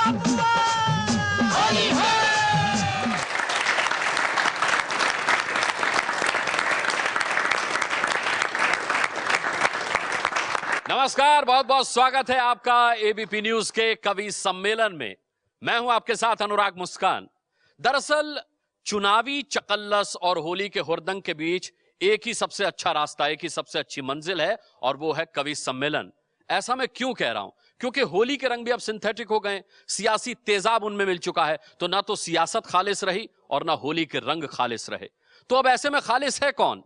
नमस्कार, बहुत बहुत स्वागत है आपका एबीपी न्यूज के कवि सम्मेलन में। मैं हूं आपके साथ अनुराग मुस्कान। दरअसल चुनावी चकल्लस और होली के हुड़दंग के बीच एक ही सबसे अच्छा रास्ता, एक ही सबसे अच्छी मंजिल है और वो है कवि सम्मेलन। ऐसा मैं क्यों कह रहा हूं? क्योंकि होली के रंग भी अब सिंथेटिक हो गए, सियासी तेजाब उनमें मिल चुका है, तो ना तो सियासत खालिस रही और ना होली के रंग खालिस रहे। तो अब ऐसे में खालिस है कौन?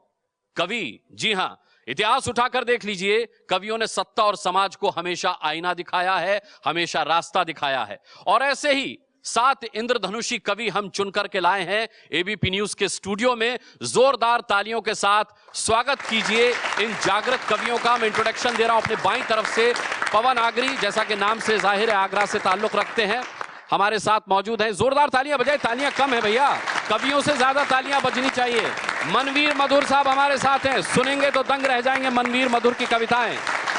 कवि। जी हां, इतिहास उठाकर देख लीजिए, कवियों ने सत्ता और समाज को हमेशा आईना दिखाया है, हमेशा रास्ता दिखाया है। और ऐसे ही 7 इंद्रधनुषी कवि हम चुनकर के लाए हैं एबीपी न्यूज के स्टूडियो में। जोरदार तालियों के साथ स्वागत कीजिए इन जागृत कवियों का। मैं इंट्रोडक्शन दे रहा हूं अपने बाईं तरफ से। पवन आगरी, जैसा कि नाम से जाहिर है आगरा से ताल्लुक रखते हैं, हमारे साथ मौजूद हैं। जोरदार तालियां बजाए, तालियां कम है भैया, कवियों से ज्यादा तालियां बजनी चाहिए। मनवीर मधुर साहब हमारे साथ हैं, सुनेंगे तो दंग रह जाएंगे मनवीर मधुर की कविताएं।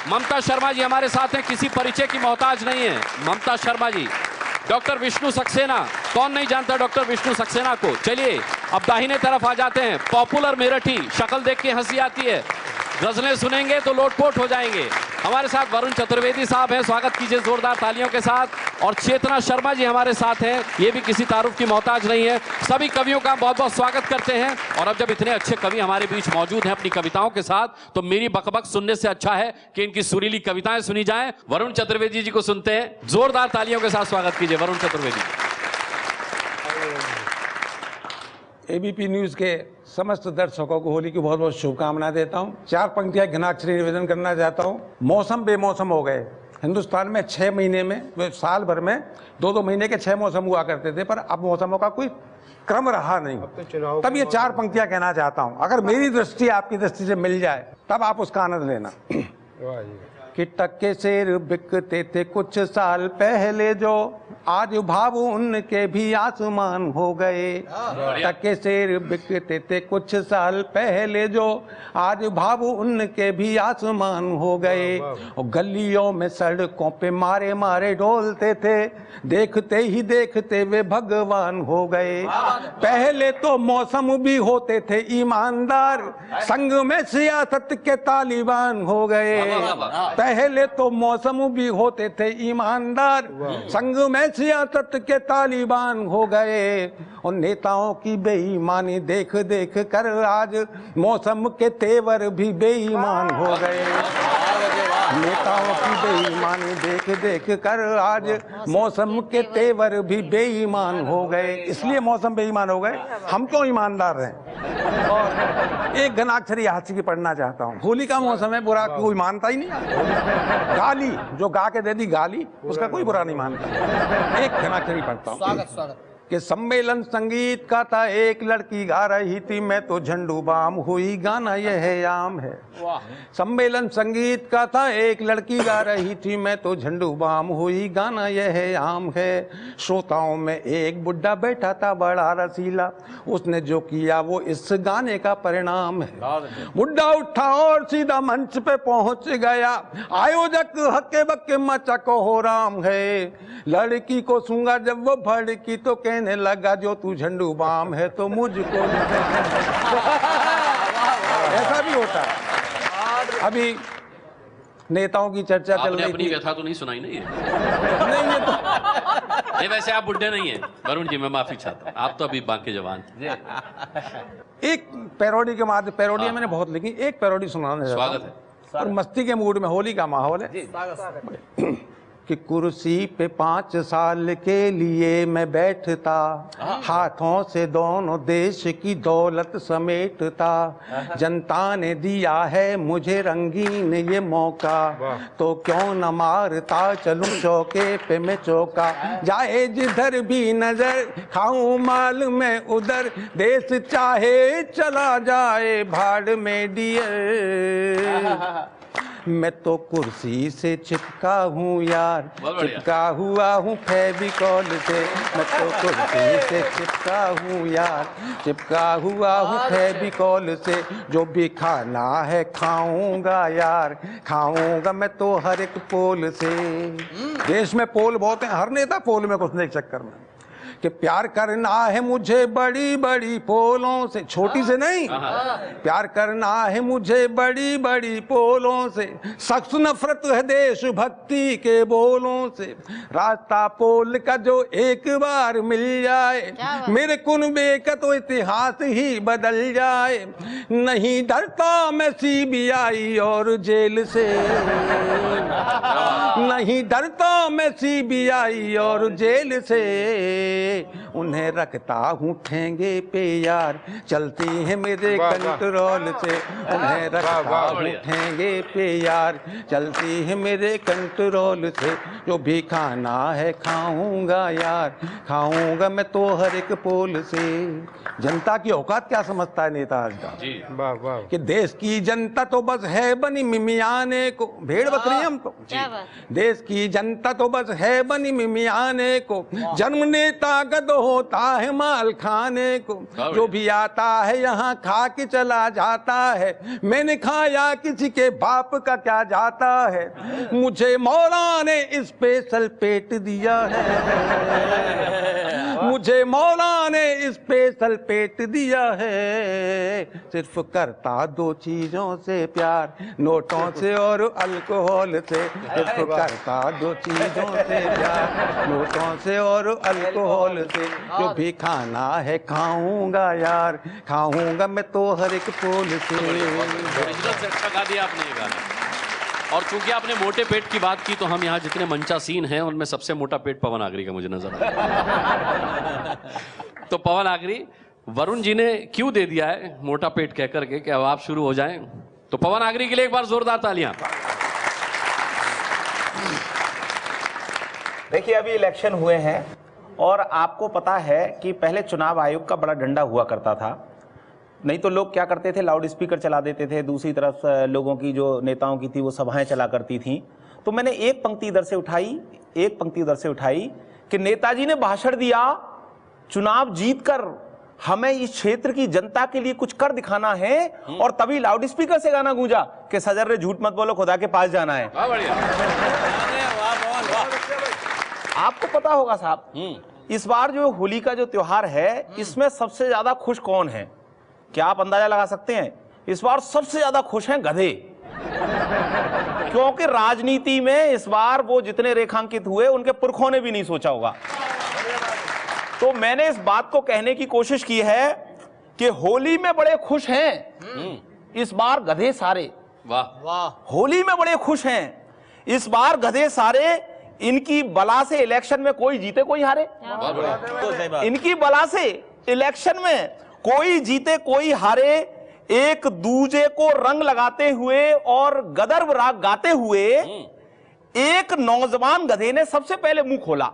ममता शर्मा जी हमारे साथ हैं, किसी परिचय की मोहताज नहीं है ममता शर्मा जी। डॉक्टर विष्णु सक्सेना, कौन नहीं जानता डॉक्टर विष्णु सक्सेना को। चलिए अब दाहिने तरफ आ जाते हैं, पॉपुलर मेरठी, शक्ल देख के हंसी आती है, गजलें सुनेंगे तो लोटपोट हो जाएंगे। हमारे साथ वरुण चतुर्वेदी साहब हैं, स्वागत कीजिए जोरदार तालियों के साथ। और चेतना शर्मा जी हमारे साथ हैं, ये भी किसी तारुफ की मोहताज नहीं है। सभी कवियों का बहुत बहुत स्वागत करते हैं। और अब जब इतने अच्छे कवि हमारे बीच मौजूद हैं अपनी कविताओं के साथ, तो मेरी बकबक सुनने से अच्छा है कि इनकी सुरीली कविताएं सुनी जाएं। वरुण चतुर्वेदी जी को सुनते हैं, जोरदार तालियों के साथ स्वागत कीजिए वरुण चतुर्वेदी। एबीपी न्यूज़ के समस्त दर्शकों को होली की बहुत बहुत शुभकामनाएं देता हूं। 4 पंक्तियां घनाक्षरी निवेदन करना चाहता हूं। मौसम बेमौसम हो गए। हिंदुस्तान में 6 महीने में, साल भर में 2-2 महीने के 6 मौसम हुआ करते थे, पर अब मौसमों का कोई क्रम रहा नहीं। तब ये 4 पंक्तियां कहना चाहता हूं। अगर मेरी दृष्टि आपकी दृष्टि से मिल जाए तब आप उसका आनंद लेना। कि टक्के शेर बिकते थे कुछ साल पहले, जो आज भाव उनके भी आसमान हो गए। टक्के शेर बिकते थे कुछ साल पहले, जो आज भाव उनके भी आसमान हो गए। और गलियों में सड़कों पे मारे मारे डोलते थे, देखते ही देखते वे भगवान हो गए। पहले तो मौसम भी होते थे ईमानदार, संग में सियासत के तालिबान हो गए। पहले तो मौसम भी होते थे ईमानदार, संग में सियासत के तालिबान हो गए। और नेताओं की बेईमानी देख देख कर आज मौसम के तेवर भी बेईमान हो गए। नेताओं की बेईमानी देख देख कर आज मौसम के तेवर भी बेईमान हो गए। इसलिए मौसम बेईमान हो गए, हम क्यों ईमानदार रहें। और एक घनाक्षरी हास्य की पढ़ना चाहता हूँ। होली का मौसम है, बुरा कोई मानता ही नहीं। गाली जो गा के दे दी गाली, उसका कोई बुरा नहीं मानता। एक घनाक्षरी पढ़ता हूँ। स्वागत कि सम्मेलन संगीत का था, एक लड़की गा रही थी, मैं तो झंडू बाम हुई, गाना यह आम है। सम्मेलन संगीत का था, एक लड़की गा रही थी, मैं तो झंडू बाम हुई, गाना यह आम है। श्रोताओं में एक बुढ़ा बैठा था बड़ा रसीला, उसने जो किया वो इस गाने का परिणाम है। बुढ़ा उठा और सीधा मंच पे पहुंच गया, आयोजक हक्के बक्के मचा को हो राम है। लड़की को सूंगा जब वो भड़की तो कहने लगा, जो तू झंडू बाम है तो मुझको। ऐसा भी होता है। अभी नेताओं की चर्चा चल रही थी। अपनी व्यथा तो नहीं सुनाई नहीं है? नहीं, ये तो नहीं, वैसे आप बुढ़े नहीं हैं वरुण जी, मैं माफी चाहता हूँ, आप तो अभी बाकी जवान थे। एक पैरोडी के माध्यम, पैरोडी मैंने बहुत लिखी, एक पैरोडी सुनाने स्वागत है। और मस्ती के मूड में, होली का माहौल है। कि कुर्सी पे 5 साल के लिए मैं बैठता, हाथों से दोनों देश की दौलत समेटता। जनता ने दिया है मुझे रंगीन ये मौका, तो क्यों न मारता चलूं चौके पे मैं चौका। जाए जिधर भी नजर खाऊं माल में उधर, देश चाहे चला जाए भाड़ में डियर। मैं तो कुर्सी से चिपका हूँ यार, चिपका हुआ हूँ फेविकॉल से। मैं तो कुर्सी से चिपका हूँ यार, चिपका हुआ हूँ फेविकॉल से। जो भी खाना है खाऊंगा यार, खाऊंगा मैं तो हर एक पोल से। देश में पोल बहुत हैं, हर नेता पोल में घुसने के चक्कर में कि प्यार करना है मुझे बड़ी बड़ी पोलों से, छोटी से नहीं, प्यार करना है मुझे बड़ी बड़ी पोलों से। सख्त नफरत है देशभक्ति के बोलों से। रास्ता पोल का जो एक बार मिल जाए, मेरे कुनबे का तो इतिहास ही बदल जाए। नहीं डरता मैं सीबीआई और जेल से, नहीं डरता मैं सीबीआई और जेल से। उन्हें रखता हूँ ठेंगे पे यार, चलती है मेरे कंट्रोल से। उन्हें रखता हूँ ठेंगे पे यार, चलती है मेरे कंट्रोल से। जो भी खाना है खाऊंगा यार, खाऊंगा मैं तो हर एक पोल से। जनता की औकात क्या समझता है नेता आज का? वाह वाह। कि देश की जनता तो बस है बनी मिमियाने को, भेड़ बकरी हम तो। देश की जनता तो बस है बनी मिमियाने को। जन्म नेता का तो होता है माल खाने को। जो भी आता है यहाँ खा के चला जाता है। मैंने खाया किसी के बाप का क्या जाता है। मुझे मौला ने स्पेशल पेट दिया है, मुझे मौला ने स्पेशल पेट दिया है। सिर्फ करता दो चीजों से प्यार, नोटों से और अल्कोहल से। सिर्फ करता दो चीजों से प्यार, नोटों से और अल्कोहल से। जो भी खाना है खाऊंगा यार, खाऊंगा मैं तो हर एक पोल से। ओरिजिनल से अच्छा गा दिया आपने ये गाना। और चूंकि आपने मोटे पेट की बात की, तो हम यहाँ जितने मंचासीन हैं उनमें सबसे मोटा पेट पवन आगरी का मुझे नजर आया। तो पवन आगरी, वरुण जी ने क्यों दे दिया है मोटा पेट कह करके कि अब आप शुरू हो जाएं? तो पवन आगरी के लिए एक बार जोरदार तालियां। देखिए, अभी इलेक्शन हुए हैं और आपको पता है कि पहले चुनाव आयोग का बड़ा डंडा हुआ करता था। नहीं तो लोग क्या करते थे, लाउड स्पीकर चला देते थे। दूसरी तरफ लोगों की जो नेताओं की थी वो सभाएं चला करती थी। तो मैंने एक पंक्ति इधर से उठाई, एक पंक्ति उधर से उठाई कि नेताजी ने भाषण दिया, चुनाव जीतकर हमें इस क्षेत्र की जनता के लिए कुछ कर दिखाना है। और तभी लाउड स्पीकर से गाना गूंजा कि सजर रे झूठ मत बोलो, खुदा के पास जाना है। आपको पता होगा साहब, इस बार जो होली का जो त्योहार है, इसमें सबसे ज्यादा खुश कौन है? क्या आप अंदाजा लगा सकते हैं? इस बार सबसे ज्यादा खुश हैं गधे। क्योंकि राजनीति में इस बार वो जितने रेखांकित हुए, उनके पुरखों ने भी नहीं सोचा होगा। तो मैंने इस बात को कहने की कोशिश की है कि होली में बड़े खुश हैं इस बार गधे सारे। वाह वाह। होली में बड़े खुश हैं इस बार गधे सारे। इनकी बला से इलेक्शन में कोई जीते कोई हारे, इनकी बला से इलेक्शन में कोई जीते कोई हारे। एक दूजे को रंग लगाते हुए और गदर्व राग गाते हुए एक नौजवान गधे ने सबसे पहले मुंह खोला।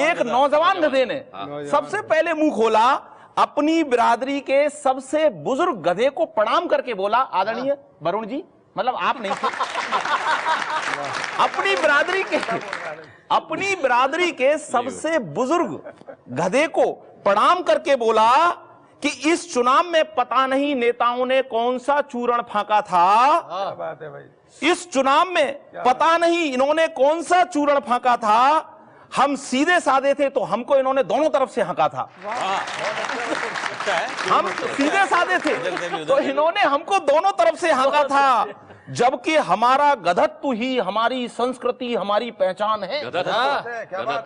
एक नौजवान गधे ने सबसे पहले मुंह खोला, अपनी बिरादरी के सबसे बुजुर्ग गधे को प्रणाम करके बोला, आदरणीय वरुण जी, मतलब आप नहीं थे, अपनी बिरादरी के सबसे बुजुर्ग गधे को प्रणाम करके बोला कि इस चुनाव में पता नहीं नेताओं ने कौन सा चूरण फांका था। बात है भाई। इस चुनाव में पता नहीं इन्होंने कौन सा चूरण फांका था। हम सीधे साधे थे तो हमको इन्होंने दोनों तरफ से हंका था। हम सीधे साधे थे तो इन्होंने हमको दोनों तरफ से हंका था। जबकि हमारा गधत्व ही हमारी संस्कृति, हमारी पहचान है।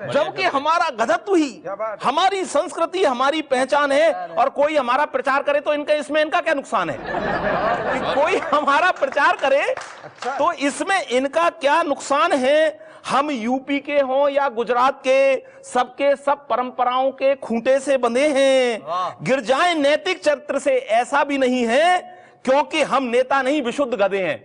जबकि हमारा गधत्व ही हमारी संस्कृति, हमारी पहचान है। और कोई हमारा प्रचार करे तो इसमें इनका क्या नुकसान है? कि कोई हमारा प्रचार करे तो इसमें इनका क्या नुकसान है? हम यूपी के हों या गुजरात के, सबके सब परंपराओं के खूंटे से बंधे हैं। गिर जाए नैतिक चरित्र से ऐसा भी नहीं है, क्योंकि हम नेता नहीं विशुद्ध गधे हैं।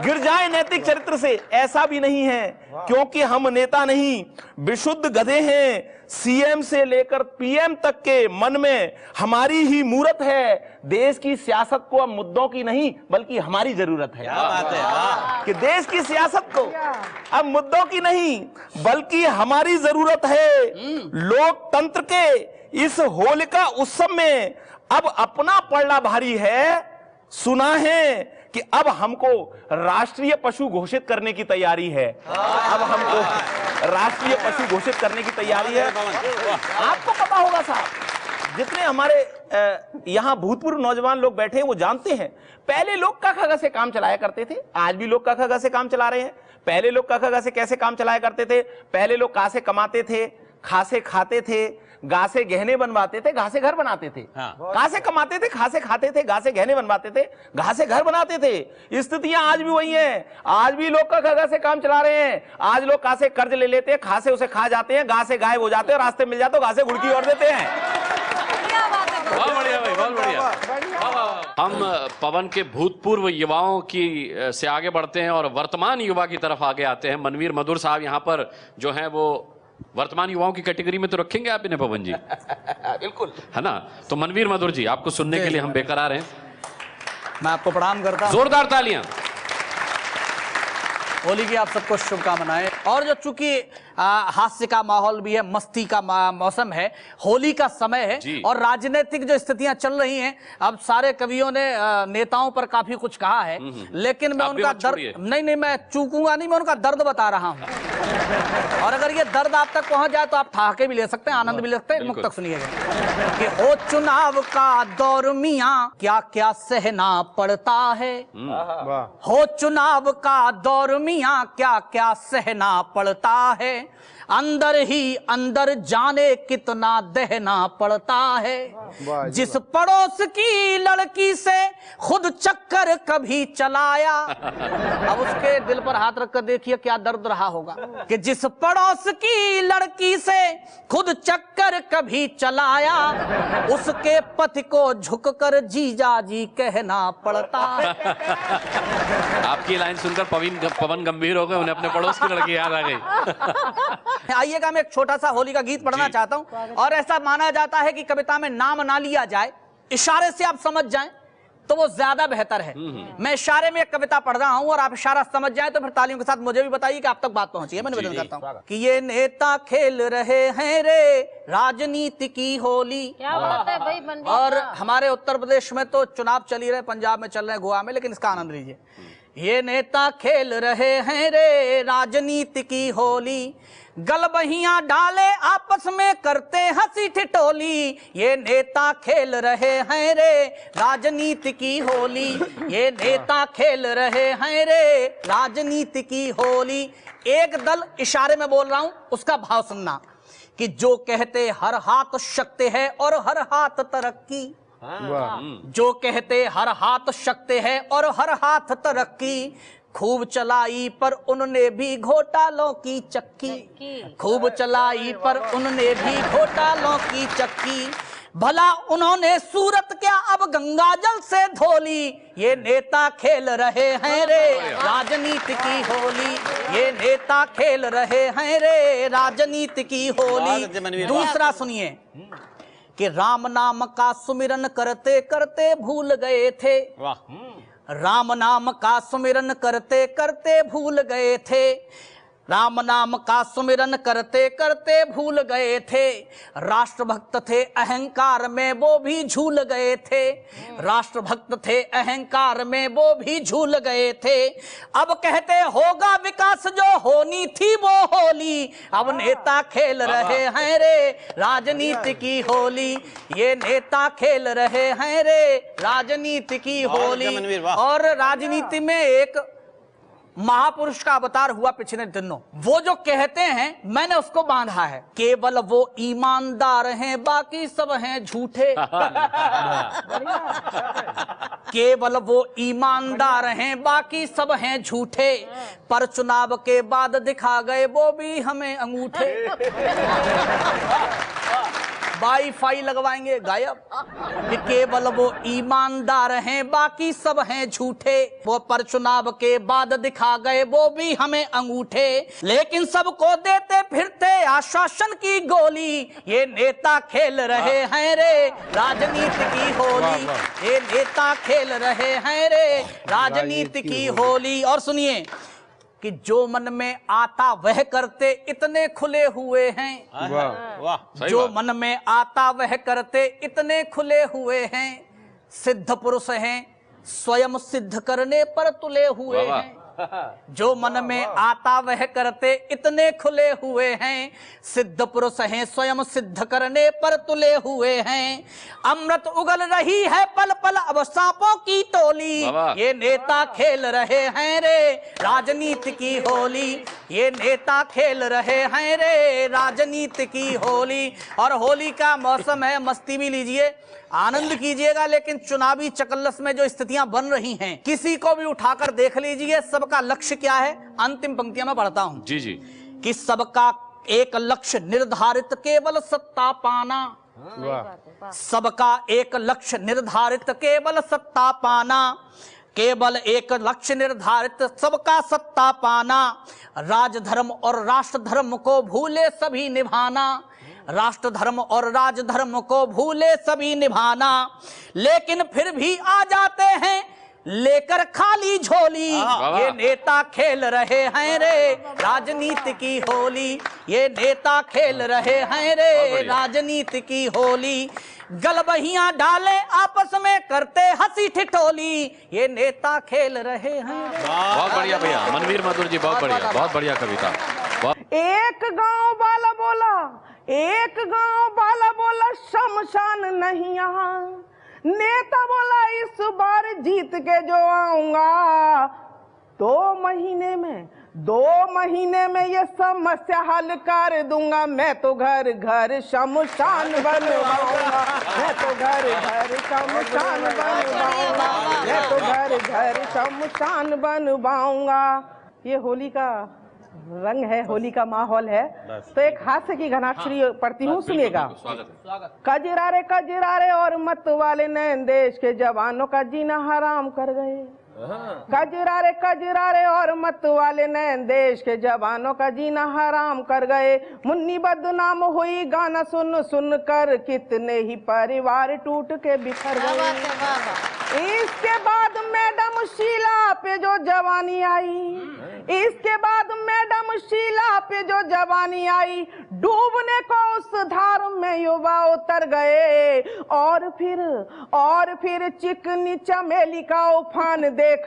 गिर जाए नैतिक चरित्र से ऐसा भी नहीं है, क्योंकि हम नेता नहीं विशुद्ध गधे हैं। सीएम से लेकर पीएम तक के मन में हमारी ही मूरत है। देश की सियासत को अब मुद्दों की नहीं बल्कि हमारी जरूरत है। क्या बात है कि देश की सियासत को अब मुद्दों की नहीं बल्कि हमारी जरूरत है। लोकतंत्र के इस होलिका उत्सव में अब अपना पलड़ा भारी है। सुना है कि अब हमको राष्ट्रीय पशु घोषित करने की तैयारी है। अब हमको राष्ट्रीय पशु घोषित करने की तैयारी है। आपको पता होगा साहब, जितने हमारे यहाँ भूतपूर्व नौजवान लोग बैठे हैं वो जानते हैं, पहले लोग क ख ग से काम चलाया करते थे, आज भी लोग क ख ग से काम चला रहे हैं। पहले लोग क ख ग से कैसे काम चलाया करते थे? पहले लोग का से कमाते थे, खा से खाते थे, गा से गहने बनवाते थे, घा से घर बनाते थे। का से कमाते थे, खा से खाते थे, गा से गहने बनवाते थे, घा से घर बनाते थे। स्थितियां आज भी वही हैं। आज भी लोग का ख ग से काम चला रहे हैं। आज लोग का से कर्ज ले लेते हैं, खा से उसे खा जाते हैं, गा से गायब हो जाते हैं, रास्ते मिल जाते हैं, गा से गुड़की और देते हैं। बहुत बढ़िया भाई, बहुत बढ़िया। हम पवन के भूतपूर्व युवाओं की से आगे बढ़ते हैं और वर्तमान युवा की तरफ आगे आते हैं। मनवीर मधुर साहब यहाँ पर जो है वो वर्तमान युवाओं की कैटेगरी में तो रखेंगे आप इन्हें पवन जी? बिल्कुल, है ना? तो मनवीर मधुर जी, आपको सुनने के लिए हम बेकरार हैं। मैं आपको प्रणाम करता हूं। जोरदार तालियां। होली की आप सबको शुभकामनाएं। और जो चूंकि हास्य का माहौल भी है, मस्ती का मौसम है, होली का समय है और राजनीतिक जो स्थितियां चल रही हैं, अब सारे कवियों ने नेताओं पर काफी कुछ कहा है, लेकिन मैं उनका दर्द नहीं, मैं चूकूंगा नहीं, मैं उनका दर्द बता रहा हूं। और अगर ये दर्द आप तक पहुंच जाए तो आप ठहाके भी ले सकते हैं, आनंद भी ले सकते हैं। मुक्त तक सुनिएगा कि हो चुनाव का दौर मियां क्या क्या सहना पड़ता है। हो चुनाव का दौर मियां क्या क्या सहना पड़ता है। अंदर ही अंदर जाने कितना दहना पड़ता है। जिस पड़ोस की लड़की से खुद चक्कर कभी चलाया, अब उसके दिल पर हाथ रखकर देखिए क्या दर्द रहा होगा कि जिस पड़ोस की लड़की से खुद चक्कर कभी चलाया, उसके पति को झुककर जीजा जी कहना पड़ता है। आपकी लाइन सुनकर पवन गंभीर हो गए, उन्हें अपने पड़ोस की लड़की याद आ गई। आइएगा, मैं एक छोटा सा होली का गीत पढ़ना चाहता हूं। और ऐसा माना जाता है कि कविता में नाम ना लिया जाए, इशारे से आप समझ जाएं तो वो ज्यादा बेहतर है। मैं इशारे में एक कविता पढ़ रहा हूं और आप इशारा समझ जाएं तो फिर तालियों के साथ मुझे भी बताइए कि आप तक बात पहुंची है। मैं निवेदन करता हूं कि ये नेता खेल रहे हैं रे राजनीति की होली। क्या बात है भाई। और हमारे उत्तर प्रदेश में तो चुनाव चल ही रहे, पंजाब में चल रहे हैं, गोवा में, लेकिन इसका आनंद लीजिए। ये नेता खेल रहे हैं रे राजनीति की होली, गलबहियां डाले आपस में करते हंसी ठिठोली। ये नेता खेल रहे हैं रे राजनीति की होली। ये नेता खेल रहे हैं रे राजनीति की होली। एक दल, इशारे में बोल रहा हूं, उसका भाव सुनना कि जो कहते हर हाथ शक्ति है और हर हाथ तरक्की, जो कहते हर हाथ शक्ति है और हर हाथ तरक्की, खूब चलाई पर उन्होंने भी घोटालों की चक्की। खूब चलाई पर उन्होंने भी घोटालों की चक्की, भला उन्होंने सूरत क्या अब गंगा जल से धोली। ये नेता खेल रहे हैं रे राजनीति की होली। ये नेता खेल रहे हैं रे राजनीति की होली। दूसरा सुनिए कि राम नाम का सुमिरन करते करते भूल गए थे। राम नाम का सुमिरन करते करते भूल गए थे। राम नाम का सुमिरन करते करते भूल गए थे। राष्ट्रभक्त थे, अहंकार में वो भी झूल गए थे। राष्ट्रभक्त थे, अहंकार में वो भी झूल गए थे। अब कहते होगा विकास जो होनी थी वो होली। अब नेता खेल रहे हैं रे राजनीति की होली। ये नेता खेल रहे हैं रे राजनीति की होली। और राजनीति में एक महापुरुष का अवतार हुआ पिछले दिनों। वो जो कहते हैं, मैंने उसको बांधा है, केवल वो ईमानदार हैं बाकी सब हैं झूठे। केवल वो ईमानदार हैं बाकी सब हैं झूठे, पर चुनाव के बाद दिखा गए वो भी हमें अंगूठे। वाईफाई लगवाएंगे, गायब। कि केवल वो ईमानदार हैं, बाकी सब हैं झूठे। वो पर चुनाव के बाद दिखा गए वो भी हमें अंगूठे, लेकिन सबको देते फिरते आश्वासन की गोली। ये नेता खेल रहे हैं रे राजनीति की होली, ये नेता खेल रहे हैं रे राजनीति की होली। और सुनिए कि जो मन में आता वह करते इतने खुले हुए हैं। वाह, जो मन में आता वह करते इतने खुले हुए हैं। सिद्ध पुरुष हैं, स्वयं सिद्ध करने पर तुले हुए हैं। जो मन में आता वह करते इतने खुले हुए हैं। सिद्ध पुरुष हैं, स्वयं सिद्ध करने पर तुले हुए हैं। अमृत उगल रही है पल पल अब सांपों की टोली। ये नेता खेल रहे हैं रे राजनीति की होली, ये नेता खेल रहे हैं रे राजनीति की होली। और होली का मौसम है, मस्ती भी लीजिए, आनंद कीजिएगा, लेकिन चुनावी चकल्लस में जो स्थितियां बन रही हैं, किसी को भी उठाकर देख लीजिए, सबका लक्ष्य क्या है। अंतिम पंक्तियां में पढ़ता हूं जी जी। कि सबका एक लक्ष्य निर्धारित केवल सत्ता पाना। सबका एक लक्ष्य निर्धारित केवल सत्ता पाना, केवल एक लक्ष्य निर्धारित सबका सत्ता पाना। राजधर्म और राष्ट्र धर्म को भूले सभी निभाना, राष्ट्र धर्म और राजधर्म को भूले सभी निभाना। लेकिन फिर भी आ जाते हैं लेकर खाली झोली। ये नेता खेल रहे हैं रे राजनीति की होली, ये नेता खेल रहे हैं रे राजनीति की होली। गलबहियां डाले आपस में करते हंसी ठिठोली, ये नेता खेल रहे हैं। बहुत बढ़िया भैया, मनवीर मधुर जी, बहुत बढ़िया, बहुत बढ़िया कविता। एक गांव वाला बोला, एक गांव वाला बोला शमशान नहीं यहाँ। नेता बोला इस बार जीत के जो आऊंगा, 2 महीने में ये समस्या हल कर दूंगा। मैं तो घर घर शमशान बनवाऊंगा, मैं तो घर घर शमशान बनवाऊंगा, मैं तो घर घर शमशान बनवाऊंगा। ये होली का रंग है, होली का माहौल है। तो एक हास्य की घनाक्षरी पढ़ती हूँ, सुनिएगा। कजरारे और मत वाले नैन देश के जवानों का जीना हराम कर गए। कजरारे और मत वाले नैन देश के जवानों का जीना हराम कर गए। मुन्नी बदनाम हुई गाना सुन सुन कर, कितने ही परिवार टूट के बिखर गए। इसके बाद मैडम शीला पे जो जवानी आई, इसके बाद मैडम शीला पे जो जवानी आई, डूबने को उस धार में युवा उतर गए। और फिर चिकनी चमेली का उफान देख,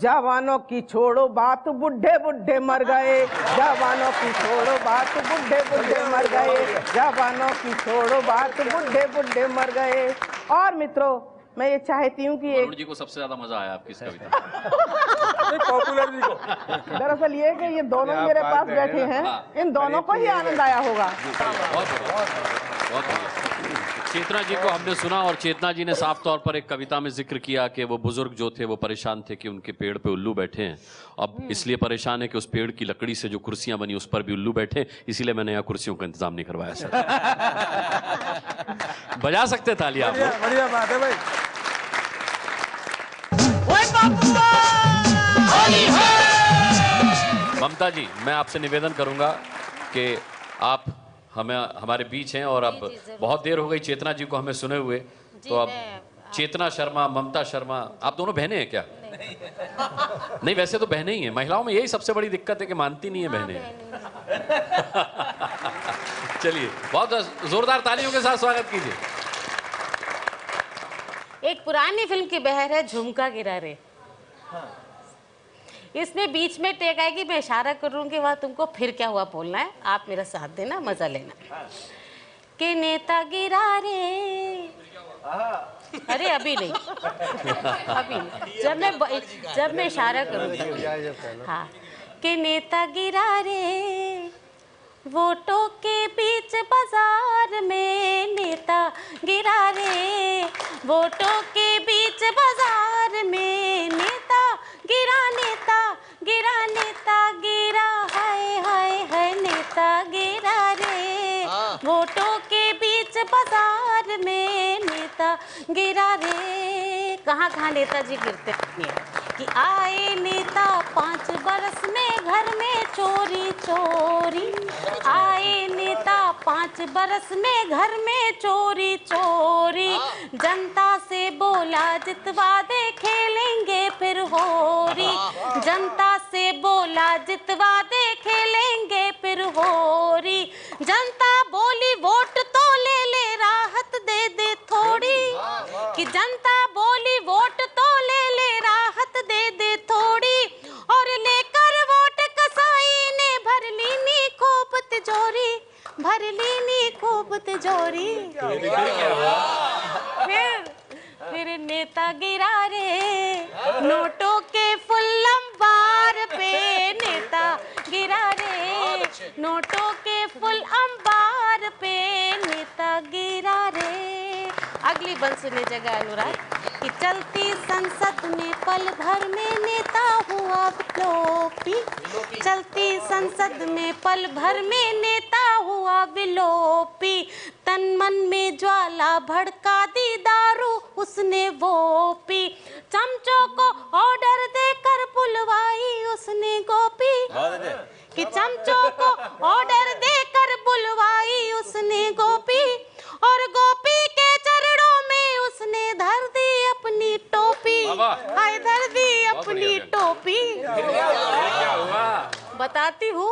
जवानों की छोड़ो बात बुढ़े बुढ़े मर गए। जवानों की छोड़ो बात बुढ़े बुढ़े मर गए। जवानों की छोड़ो बात बुढ़े बुढ़े मर गए। और मित्रों, मैं ये चाहती हूँ कि वरुण जी को सबसे ज्यादा मजा आया आपकी इस कविता पॉपुलर जी को। दरअसल ये कि ये दोनों मेरे पास बैठे हैं, इन दोनों को ही आनंद आया होगा। बहुत चेतना जी को हमने सुना, और चेतना जी ने साफ तौर पर एक कविता में जिक्र किया कि वो बुजुर्ग जो थे वो परेशान थे कि उनके पेड़ पे उल्लू बैठे हैं। अब इसलिए परेशान है कि उस पेड़ की लकड़ी से जो कुर्सियां बनी उस पर भी उल्लू बैठे, इसीलिए मैंने यहाँ कुर्सियों का इंतजाम नहीं करवाया सर। बजा सकते ताली आप लोग। बढ़िया बात है भाई। ममता जी, मैं आपसे निवेदन करूंगा कि आप हमारे बीच हैं, और अब बहुत देर हो गई चेतना जी को हमें सुने हुए, तो अब चेतना शर्मा, ममता शर्मा, आप दोनों बहनें हैं क्या? नहीं, वैसे तो बहनें ही हैं। महिलाओं में यही सबसे बड़ी दिक्कत है कि मानती नहीं है बहनें। चलिए, बहुत जोरदार तालियों के साथ स्वागत कीजिए। एक पुरानी फिल्म की बहर है झुमका गिरा रे। इसमें बीच में टेक आएगी, मैं इशारा करूंगी, वह तुमको फिर क्या हुआ बोलना है, आप मेरा साथ देना, मजा लेना। कि नेता गिरा रे, अरे अभी नहीं, अभी नहीं, जब मैं इशारा करूंगी। हाँ, कि नेता गिरा रे, वोटों के बीच बाजार में नेता गिरा रे, वोटों के बीच बाजार में नेता गिरा, नेता गिरा, नेता गिरा, हाय हाय हाय नेता गिरा रे, वोटों के बीच बाजार गिरा रे। कहाँ कहाँ नेताजी गिरते हैं कि आए नेता 5 बरस में घर में चोरी चोरी, आए नेता 5 बरस में घर में चोरी चोरी, जनता से बोला जितवा दे खेलेंगे फिर होरी, जनता से बोला जितवा दे खेलेंगे फिर होरी, जनता बोली वोट तो ले ले राहत दे दे थोड़ी, कि जनता बोली वोट तो ले ले राहत दे दे थोड़ी, और लेकर वोट कसाई ने भर लीनी खूब तिजोरी, भर लीनी खूब तिजोरी। फिर नेता गिरा रे नोटों के फुल अंबार पे, नेता गिरा रे नोटों के फुल अंबार पे, नेता गिरा रे। अगली बंद सुनिए जगह अनुराग कि चलती संसद में पल भर में नेता हुआ विलोपी, चलती संसद में पल भर में नेता हुआ विलोपी, तन मन में ज्वाला भड़का दी दारू उसने वो पी, चमचों को ऑर्डर देकर बुलवाई उसने गोपी, कि चमचों को ऑर्डर देकर बुलवाई उसने गोपी, और गोपी के चरणों में उसने धर दी अपनी टोपी, हाय धर दी अपनी टोपी। बताती हूँ।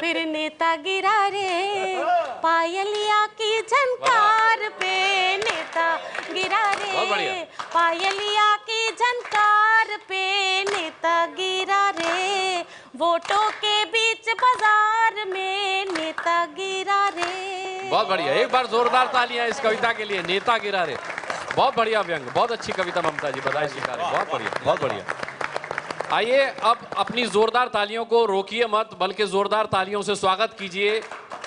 फिर नेता गिरा रे पायलिया की झनकार पे, नेता गिरा रे पायलिया की झनकार पे, नेता गिरा रे वोटों के बीच बाजार में, नेता गिरा रे। बहुत बढ़िया, एक बार जोरदार तालियां इस कविता के लिए, नेता गिरा रे। बहुत बढ़िया व्यंग, बहुत अच्छी कविता ममता जी, बधाई स्वीकार, बहुत बढ़िया, बहुत बढ़िया। आइए अब अपनी जोरदार तालियों को रोकिए मत, बल्कि जोरदार तालियों से स्वागत कीजिए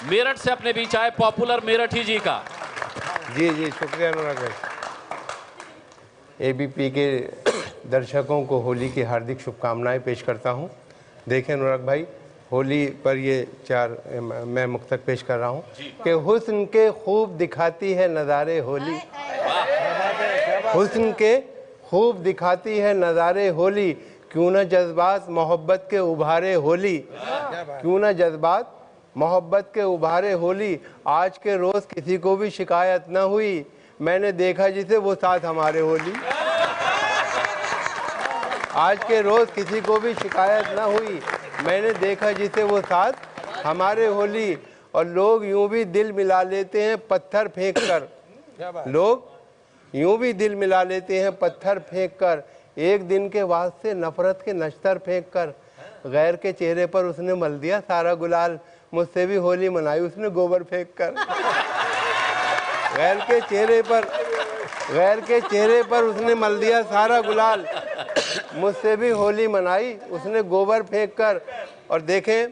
मेरठ से अपने बीच आए पॉपुलर मेरठी जी का। जी जी, शुक्रिया अनुराग भाई। एबीपी के दर्शकों को होली की हार्दिक शुभकामनाएं पेश करता हूं। देखें अनुराग भाई, होली पर ये 4 मैं मुक्तक पेश कर रहा हूं कि हुस्न के खूब दिखाती है नज़ारे होली, हुस्न के खूब दिखाती है नज़ारे होली, क्यों न जज्बात मोहब्बत के उभारे होली, क्यों न जज्बात मोहब्बत के उभारे होली, आज के रोज़ किसी को भी शिकायत न हुई, मैंने देखा जिसे वो साथ हमारे होली, आज के रोज़ किसी को भी शिकायत न हुई, मैंने देखा जिसे वो साथ हमारे होली, और लोग यूं भी दिल मिला लेते हैं पत्थर फेंक कर, लोग यूं भी दिल मिला लेते हैं पत्थर फेंक कर, एक दिन के वास्ते नफरत के नश्तर फेंक कर, गैर के चेहरे पर उसने मल दिया सारा गुलाल, मुझसे भी होली मनाई उसने गोबर फेंक कर, गैर के चेहरे पर उसने मल दिया सारा गुलाल, मुझसे भी होली मनाई उसने गोबर फेंक कर, और देखें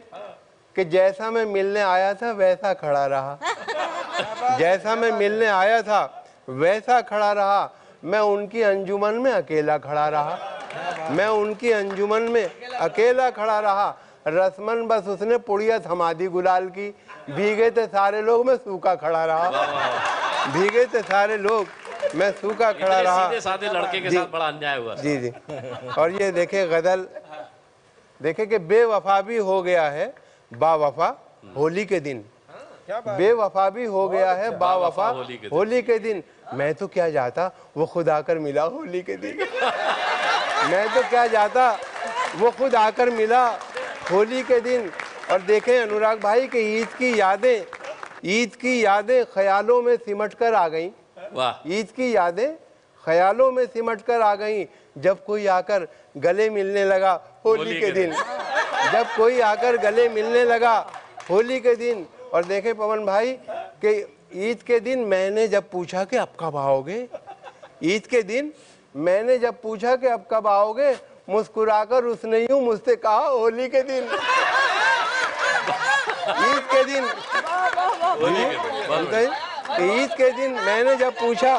कि जैसा मैं मिलने आया था वैसा खड़ा रहा, जैसा मैं मिलने आया था वैसा खड़ा रहा, मैं उनकी अंजुमन में अकेला खड़ा रहा, मैं उनकी अंजुमन में अकेला खड़ा रहा, रस्मन बस उसने पुड़िया थमा दी गुलाल की, भीगे थे सारे लोग मैं सूखा खड़ा रहा, भीगे थे सारे लोग मैं सूखा खड़ा रहा। सीधे साधे लड़के के साथ बड़ा अन्याय हुआ। जी जी, और ये देखे गजल, देखे कि बेवफा भी हो गया है बावफा होली के दिन, बेवफा भी हो गया है बावफा होली के दिन, मैं तो क्या जाता वो खुद आकर मिला होली के दिन, मैं तो क्या जाता वो खुद आकर मिला होली के दिन। और देखें अनुराग भाई कि ईद की यादें ख्यालों में सिमट कर आ गईं, ईद की यादें ख्यालों में सिमट कर आ गईं, जब कोई आकर गले मिलने लगा होली के दिन, जब कोई आकर गले मिलने लगा होली के दिन। और देखें पवन भाई कि ईद के दिन मैंने जब पूछा कि अब कब आओगे, ईद के दिन मैंने जब पूछा कि अब कब आओगे, मुस्कुराकर उसने यूं मुझसे कहा होली के दिन, ईद के दिन, ईद के दिन मैंने जब पूछा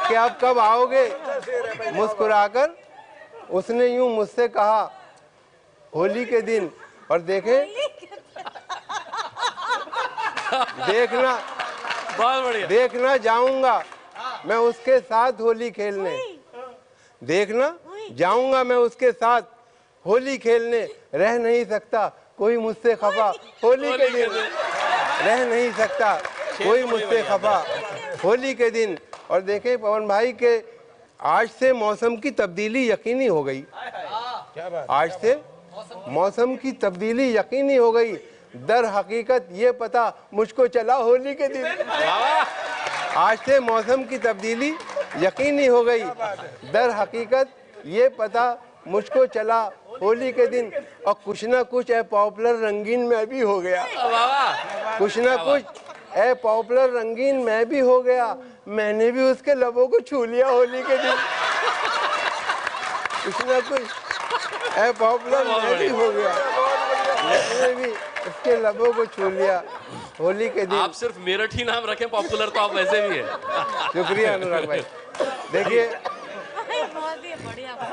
कि अब कब आओगे, मुस्कुराकर उसने यूं मुझसे कहा होली के दिन। और देखें, देखना बहुत बढ़िया, देखना जाऊंगा मैं उसके साथ होली खेलने, देखना जाऊंगा मैं उसके साथ होली खेलने, रह नहीं सकता कोई मुझसे खफा होली के दिन, रह नहीं सकता कोई मुझसे खफा होली के दिन। और देखें पवन भाई के आज से मौसम की तब्दीली यकीनी हो गई, आज से मौसम की तब्दीली यकीनी हो गई। दर हकीकत ये पता मुझको चला होली के दिन, आज से मौसम की तब्दीली यकीनी हो गई। दर हकीकत ये पता मुझको चला होली के दिन। और कुछ ना कुछ ए पॉपुलर रंगीन में भी हो गया, कुछ ना कुछ ए पॉपुलर रंगीन में भी हो गया। मैंने भी उसके लबों को छू लिया होली के दिन, कुछ ना कुछ ए पॉपुलर में भी हो गया, मैंने भी उसके लबों को छू लिया होली के दिन। आप सिर्फ मेरठ ही नाम रखें, पॉपुलर तो आप वैसे भी है। शुक्रिया अनुराग भाई। देखिए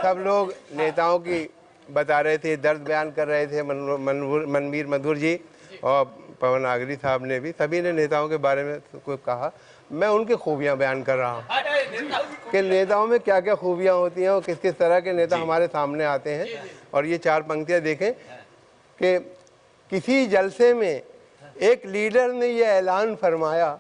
सब लोग नेताओं की बता रहे थे, दर्द बयान कर रहे थे, मनवीर मधुर जी और पवन आगरी साहब ने भी, सभी ने नेताओं के बारे में कुछ कहा। मैं उनकी खूबियां बयान कर रहा हूँ कि नेताओं में क्या क्या खूबियां होती हैं और किस किस तरह के नेता हमारे सामने आते हैं। और ये चार पंक्तियां देखें कि किसी जलसे में एक लीडर ने यह ऐलान फरमाया,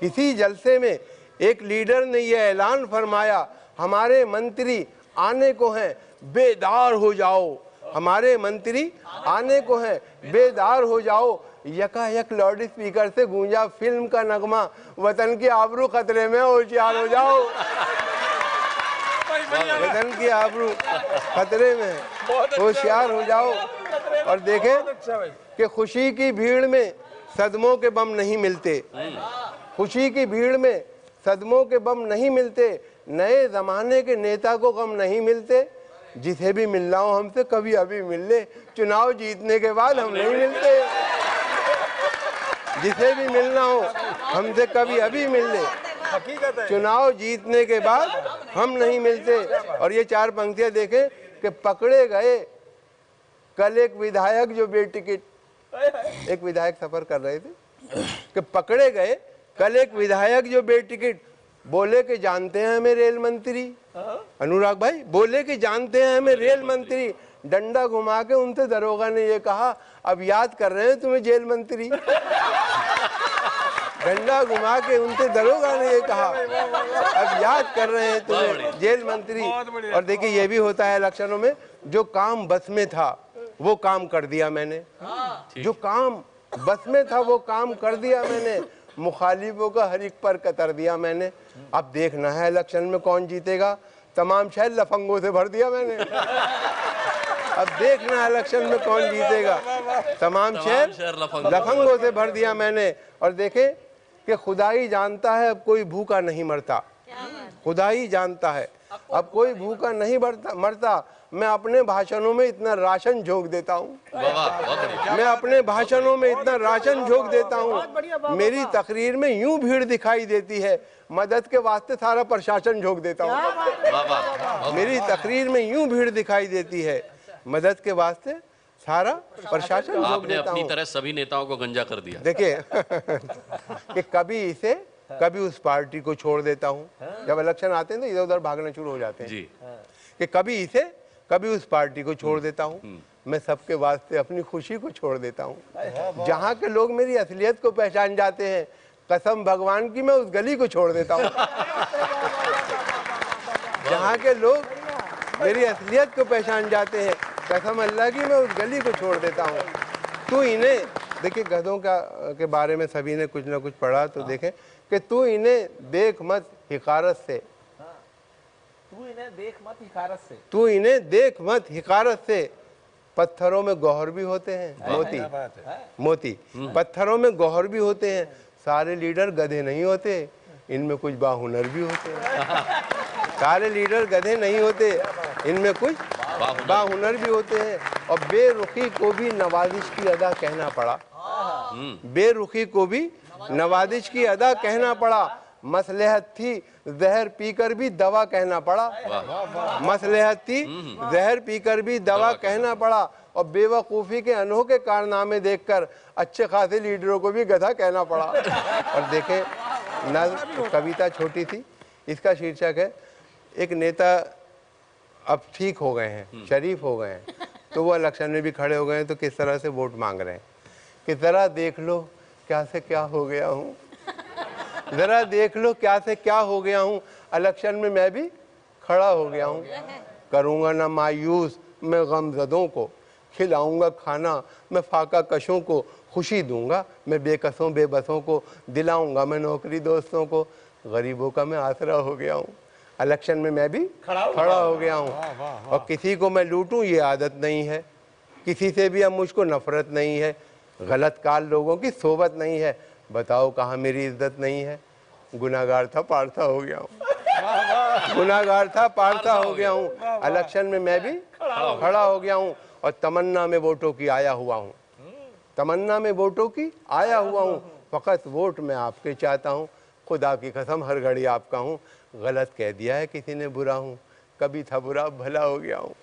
किसी जलसे में एक लीडर ने यह ऐलान फरमाया, हमारे मंत्री आने को हैं बेदार हो जाओ, हमारे मंत्री आने को हैं बेदार हो जाओ। यकायक लाउड स्पीकर से गूंजा फिल्म का नगमा, वतन की आबरू खतरे में होशियार हो जाओ, वतन की आबरू खतरे में होशियार हो जाओ। और देखें कि खुशी की भीड़ में सदमों के बम नहीं मिलते, खुशी की भीड़ में सदमों के बम नहीं मिलते, नए जमाने के नेता को गम नहीं मिलते। जिसे भी मिलना हो हमसे कभी अभी मिल ले, चुनाव जीतने के बाद हम नहीं मिलते। जिसे भी मिलना हो हमसे कभी अभी मिल ले, चुनाव जीतने के बाद हम नहीं मिलते। और ये चार पंक्तियां देखें कि पकड़े गए कल एक विधायक जो बेटिकट, एक विधायक सफर कर रहे थे कि पकड़े गए कल एक विधायक जो बेटिकट, बोले कि जानते हैं हमें रेल मंत्री, अनुराग भाई बोले कि जानते हैं हमें रेल मंत्री, डंडा घुमा के उनसे दरोगा ने ये कहा अब याद कर रहे हैं तुम्हें जेल मंत्री, डंडा घुमा के उनसे दरोगा ने ये कहा अब याद कर रहे हैं तुम्हें जेल मंत्री। और देखिए ये भी होता है इलेक्शनों में, जो काम बस में था वो काम कर दिया मैंने, जो काम बस में था वो काम कर दिया मैंने, मुखालिफों का हर एक पर कतर दिया मैंने। अब देखना है इलेक्शन में कौन जीतेगा, तमाम शहर लफंगों से भर दिया मैंने। अब देखना है इलेक्शन में कौन जीतेगा, तमाम शहर लफंगों से भर दिया मैंने। और देखें कि खुदा ही जानता है अब कोई भूखा नहीं मरता, खुदा ही जानता है अब कोई भूखा नहीं मरता। मैं अपने भाषणों में इतना राशन झोंक देता हूँ, मैं अपने भाषणों में इतना राशन झोंक देता हूँ, मेरी तकरीर में यूं भीड़ दिखाई देती है, मदद के वास्ते सारा प्रशासन झोंक देता हूँ। मेरी तकरीर में यूं भीड़ दिखाई देती है, मदद के वास्ते सारा प्रशासन झोंक देता हूँ। अपनी तरह सभी नेताओं को गंजा कर दिया। देखिए कि कभी इसे कभी उस पार्टी को छोड़ देता हूँ, जब इलेक्शन आते हैं तो इधर उधर भागना शुरू हो जाते हैं जी। कि कभी इसे कभी उस पार्टी को छोड़ देता हूँ, मैं सबके वास्ते अपनी खुशी को छोड़ देता हूँ। जहाँ के लोग मेरी असलियत को पहचान जाते हैं, कसम भगवान की मैं उस गली को छोड़ देता हूँ। जहाँ के लोग मेरी असलियत को पहचान जाते हैं, कसम अल्लाह की मैं उस गली को छोड़ देता हूँ। तू इन्हें, देखिए गधों के बारे में सभी ने कुछ ना कुछ पढ़ा, तो देखें कि तू इन्हें देख मत हिकारत से, तू इन्हें देख मत हिकारत से, तू इन्हें देख मत हिकारत से, पत्थरों में गौहर भी होते हैं मोती, मोती पत्थरों में गौहर भी होते हैं। सारे लीडर गधे नहीं होते, इनमें कुछ बाहुनर भी होते हैं। सारे लीडर गधे नहीं होते, इनमें कुछ बाहुनर भी होते हैं। और बेरुखी को भी नवाजिश की अदा कहना पड़ा, बेरुखी को भी नवाजिश की अदा कहना पड़ा। मसलहत थी जहर पीकर भी दवा कहना पड़ा, मसलहत थी जहर पीकर भी दवा कहना पड़ा। और बेवकूफ़ी के अनोखे कारनामे देखकर अच्छे खासे लीडरों को भी गधा कहना पड़ा। और देखें नज्म कविता छोटी थी, इसका शीर्षक है एक नेता अब ठीक हो गए हैं, शरीफ हो गए हैं, तो वो इलेक्शन में भी खड़े हो गए हैं, तो किस तरह से वोट मांग रहे हैं कि ज़रा देख लो क्या से क्या हो गया हूँ, ज़रा देख लो क्या से क्या हो गया हूँ, इलेक्शन में मैं भी खड़ा हो गया हूँ। करूँगा ना मायूस मैं गमज़दों को, खिलाऊंगा खाना मैं फाका कशों को, खुशी दूंगा मैं बेकसों बेबसों को, दिलाऊंगा मैं नौकरी दोस्तों को, गरीबों का मैं आसरा हो गया हूँ। इलेक्शन में मैं भी खड़ा हो गया हूँ और किसी को मैं लूटूं ये आदत नहीं है, किसी से भी अब मुझको नफरत नहीं है, गलत काल लोगों की सोबत नहीं है, बताओ कहाँ मेरी इज्जत नहीं है। गुनाहगार था पारसा हो गया हूँ, गुनाहगार था पारसा हो गया हूँ। इलेक्शन में मैं भी खड़ा हो गया हूँ और तमन्ना में वोटों की आया हुआ हूँ, तमन्ना में वोटों की आया हुआ हूँ। फ़कत वोट मैं आपके चाहता हूँ, खुदा की कसम हर घड़ी आपका हूँ। गलत कह दिया है किसी ने बुरा हूँ, कभी था बुरा अब भला हो गया हूँ।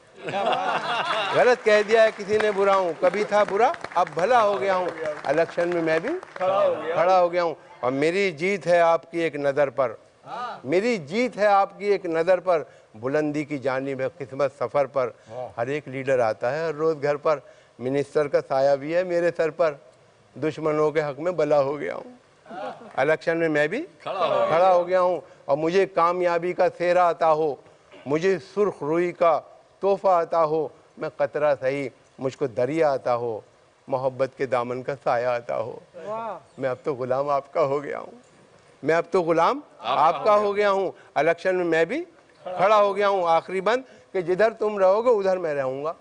गलत कह दिया है किसी ने बुरा हूँ, कभी था बुरा अब भला हो गया हूँ। इलेक्शन में मैं भी खड़ा हो गया हूँ और मेरी जीत है आपकी एक नज़र पर, मेरी जीत है आपकी एक नज़र पर, बुलंदी की जानिब है किस्मत सफ़र पर। हर एक लीडर आता है हर रोज़ घर पर, मिनिस्टर का साया भी है मेरे सर पर, दुश्मनों के हक में भला हो गया हूँ। इलेक्शन में मैं भी खड़ा हो गया हूँ और मुझे कामयाबी का सेहरा आता हो, मुझे सुर्ख रुई का तोहफा आता हो, मैं कतरा सही मुझको दरिया आता हो, मोहब्बत के दामन का साया आता हो। मैं अब तो गुलाम आपका हो गया हूँ, मैं अब तो गुलाम आपका हो गया हूँ। इलेक्शन में मैं भी खड़ा हो गया हूँ। आखिरी बंद कि जिधर तुम रहोगे उधर मैं रहूँगा,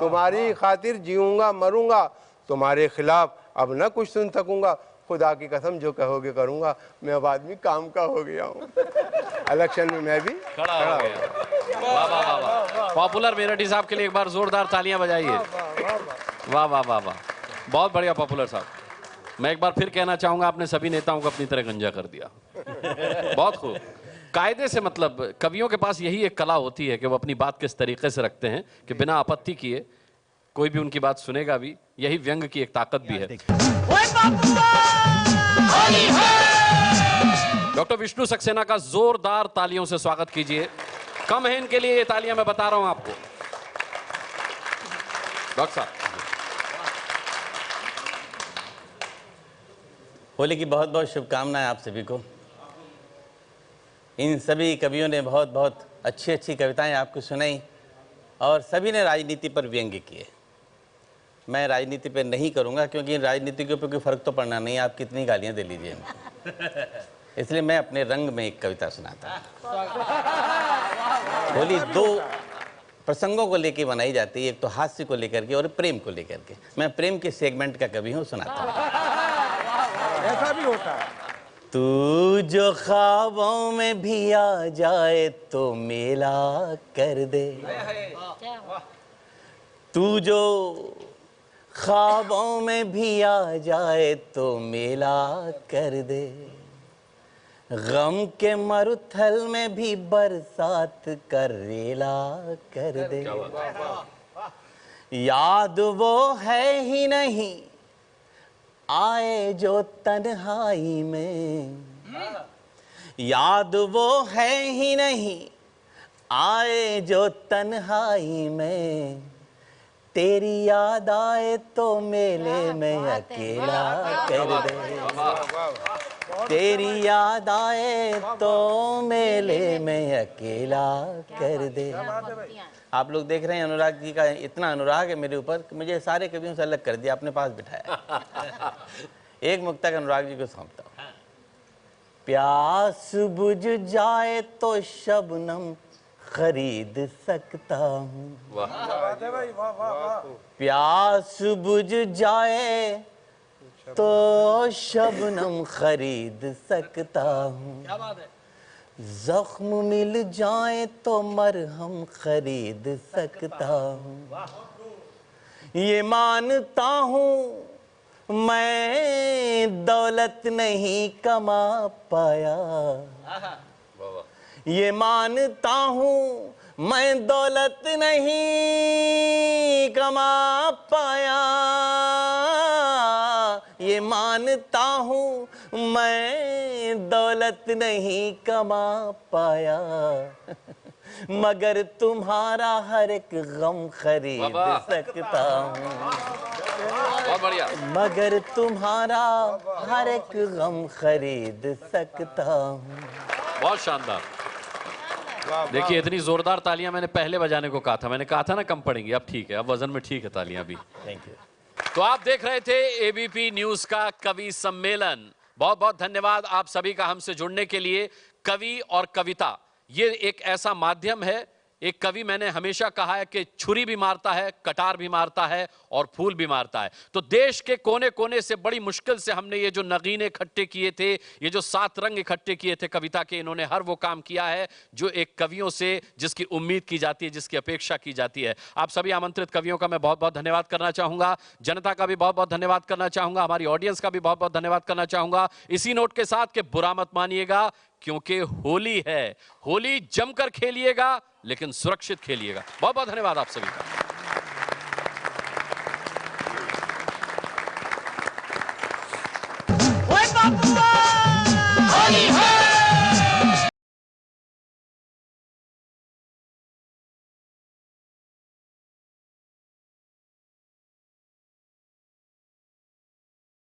तुम्हारी खातिर जीऊँगा मरूँगा, तुम्हारे खिलाफ अब न कुछ सुन सकूँगा, खुदा की कसम जो कहोगे करूँगा, मैं अब आदमी काम का हो गया हूँ। इलेक्शन में मैं भी खड़ा हो गया। वाह वाह वाह वाह। पॉपुलर मेरठी साहब के लिए एक बार जोरदार तालियां बजाइए। वाह वाह वाह वाह, बहुत बढ़िया पॉपुलर साहब। मैं एक बार फिर कहना चाहूंगा, आपने सभी नेताओं को अपनी तरह गंजा कर दिया। बहुत खूब। कायदे से मतलब कवियों के पास यही एक कला होती है कि वो अपनी बात किस तरीके से रखते हैं कि बिना आपत्ति किए कोई भी उनकी बात सुनेगा भी। यही व्यंग की एक ताकत भी है। डॉक्टर विष्णु सक्सेना का जोरदार तालियों से स्वागत कीजिए। कम है इनके लिए ये तालियां, मैं बता रहा हूं आपको। डॉक्टर साहब, होली की बहुत बहुत शुभकामनाएं आप सभी को। इन सभी कवियों ने बहुत बहुत अच्छी अच्छी कविताएं आपको सुनाई और सभी ने राजनीति पर व्यंग्य किए। मैं राजनीति पर नहीं करूंगा क्योंकि राजनीति के ऊपर कोई फर्क तो पड़ना नहीं, आप कितनी गालियां दे लीजिए, इसलिए मैं अपने रंग में एक कविता सुनाता हूँ। होली दो प्रसंगों को लेकर बनाई जाती है, एक तो हास्य को लेकर के और प्रेम को लेकर के। मैं प्रेम के सेगमेंट का कवि हूँ, सुनाता हूँ। ऐसा भी होता है। तू जो ख्वाबों में भी आ जाए तो मेला कर दे, तू जो ख्वाबों में भी आ जाए तो मेला कर दे, गम के मरुथल में भी बरसात कर रेला कर दे। याद वो है ही नहीं आए जो तन्हाई में, याद वो है ही नहीं आए जो तन्हाई में, तेरी याद आए तो मेले में अकेला कर दे, तेरी याद आए तो मेले में अकेला कर दे। आप लोग देख रहे हैं अनुराग जी का इतना अनुराग है मेरे ऊपर कि मुझे सारे कवियों से अलग कर दिया, अपने पास बिठाया। एक मुक्तक अनुराग जी को सौंपता हूँ। प्यास बुझ जाए तो शबनम खरीद सकता हूँ, प्यास बुझ जाए तो शबनम खरीद सकता हूँ, जख्म मिल जाए तो मरहम खरीद सकता हूँ, ये मानता हूँ मैं दौलत नहीं कमा पाया, ये मानता हूँ मैं दौलत नहीं कमा पाया, ये मानता हूँ मैं दौलत नहीं कमा पाया, मगर तुम्हारा हर एक गम खरीद सकता हूँ। बहुत बढ़िया। मगर तुम्हारा हर एक गम खरीद सकता हूँ। बहुत शानदार। देखिए इतनी जोरदार तालियां मैंने पहले बजाने को कहा था, मैंने कहा था ना कम पड़ेंगी, अब ठीक है, अब वजन में ठीक है तालियां भी। Thank you. तो आप देख रहे थे एबीपी न्यूज का कवि सम्मेलन। बहुत बहुत धन्यवाद आप सभी का हमसे जुड़ने के लिए। कवि और कविता ये एक ऐसा माध्यम है, एक कवि मैंने हमेशा कहा है कि छुरी भी मारता है, कटार भी मारता है और फूल भी मारता है। तो देश के कोने कोने से बड़ी मुश्किल से हमने ये जो नगीने इकट्ठे किए थे, ये जो 7 रंग इकट्ठे किए थे कविता के, इन्होंने हर वो काम किया है जो एक कवियों से जिसकी उम्मीद की जाती है, जिसकी अपेक्षा की जाती है। आप सभी आमंत्रित कवियों का मैं बहुत बहुत धन्यवाद करना चाहूंगा, जनता का भी बहुत बहुत धन्यवाद करना चाहूंगा, हमारी ऑडियंस का भी बहुत बहुत धन्यवाद करना चाहूंगा। इसी नोट के साथ कि बुरा मत मानिएगा, क्योंकि होली है, होली जमकर खेलिएगा लेकिन सुरक्षित खेलिएगा। बहुत बहुत धन्यवाद आप सभी का।